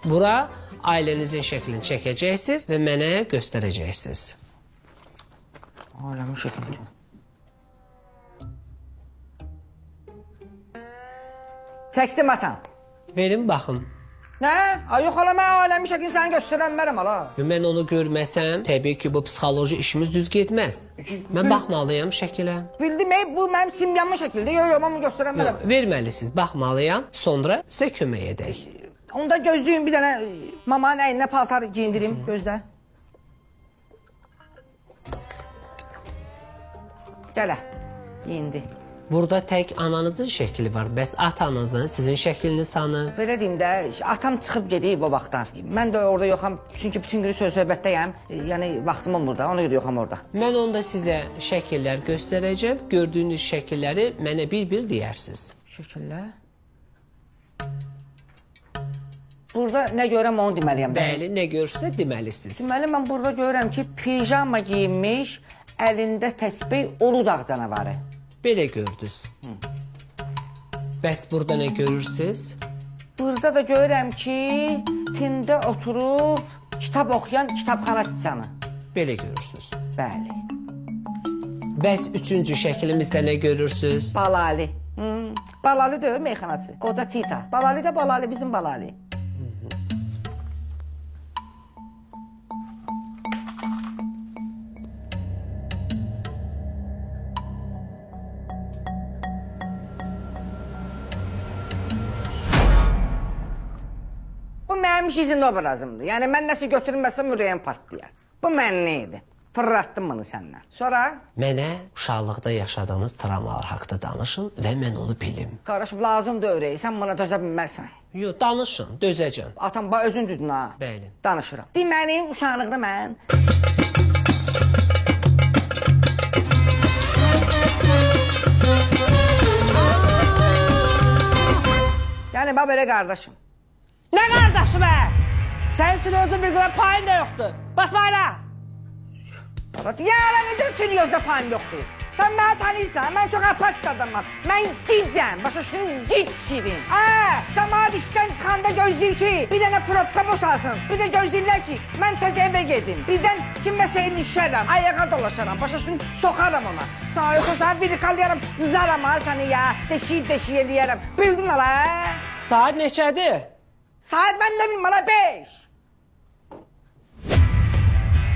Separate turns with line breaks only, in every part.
Bura ailenizin şeklini çəkəcəksiniz və mənə göstərəcəksiniz.
Ailəmin şeklini. Çəkdim atam.
Verin baxım.
Nə? Ay yox hala, mən ailəmin şəklini səni göstərənmərəm hala.
Mən onu görməsəm, təbii ki, bu psixoloji işimiz düz getməz. Mən baxmalıyam şəkilə.
Bildim, bu mənim simyamın şəkildir. Yox, yox, mən bunu göstərənmərəm.
Verməlisiniz, baxmalıyam. Sonra sizə kömək edək.
Onda gözlüyüm, bir dənə mamanın əyninə paltar giyindirim, gözlə. Gələ, giyindi.
Burada tək ananızın şəkli var. Bəs atanızın, sizin şəkliniz hanı?
Belə deyim də, atam çıxıb gedib o vaxtdan. Mən də orada yoxam, çünki bütün günü söhbətdəyəm. Yəni, vaxtım olmur da, ona görə yoxam orada.
Mən onda sizə şəkillər göstərəcəm. Gördüyünüz şəkilləri mənə bir-bir deyərsiniz.
Şəkillər? Burada nə görəm onu deməliyəm.
Bəli, nə görürsə deməlisiniz.
Deməli, mən burada görürəm ki, pijama giyinmiş, əlində təsbih Uludağ canavarı.
Belə gördünüz. Bəs burada nə görürsünüz?
Burada da görürəm ki, tində oturub kitab oxuyan kitabxana siçanı.
Belə görürsünüz.
Bəli.
Bəs üçüncü şəklimizdə nə görürsünüz?
Balali. Balali deyil, meyxanası. Qoca Çita. Balali də Balali, bizim Balali. Bu mənim sizin obrazımdır. Yəni mən nəsə götürməsəm ürəyim partlayar. Bu mənli idi. Fırlatdım bunu səndən. Sonra?
Mənə uşaqlıqda yaşadığınız travmalar haqqında danışın və mən onu bilim.
Qardaşım, lazımdır ürəyi. Sən buna dözə bilmərsən.
Yox, danışın, dözəcəm.
Atam, özün düdün ha.
Bəli.
Danışıram. Deməli, uşaqlıqda mən... Yəni, bax belə qardaşım. Nə qardaşı be? Sənin sülüyozda bir qədər payın da yoxdur. Basmayla! Yara, necə sülüyozda payım yoxdur? Sən mənə tanıyırsan, mən çox apatik adamım. Mən gicəm, başa şunun gic şirin. Sən mənə dişdən çıxanda gözləyir ki, bir dənə probka boşalsın. Bir də gözləyirlər ki, mən təzə evə gedim. Birdən kimməsə ilişərəm, ayağa dolaşaram, başa şunu soxaram ona. Sonra yoxsa sana bir qalayaram, cızaram ha səni ya, deşik eləyərəm. Bildin ala?
Saat neçədir?
Saat mən nə bilməm ala, 5.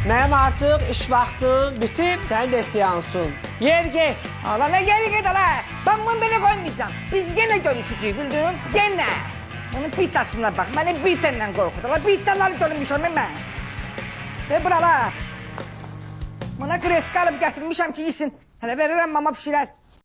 Mənim artıq iş vaxtım bitib, sən də seansın. Yer get.
Ala, nə geri get ala? Ben bunu belə qoymayacağım. Biz yenə görüşəcəyik, bildin? Yenə. Onun bitasına bax, məni bitənlə qorxud. Ala, bitaları görmüşəm mən. Ve burala. Buna kreska alıb gətirmişəm ki, yesin. Hələ verirəm mama pişirər.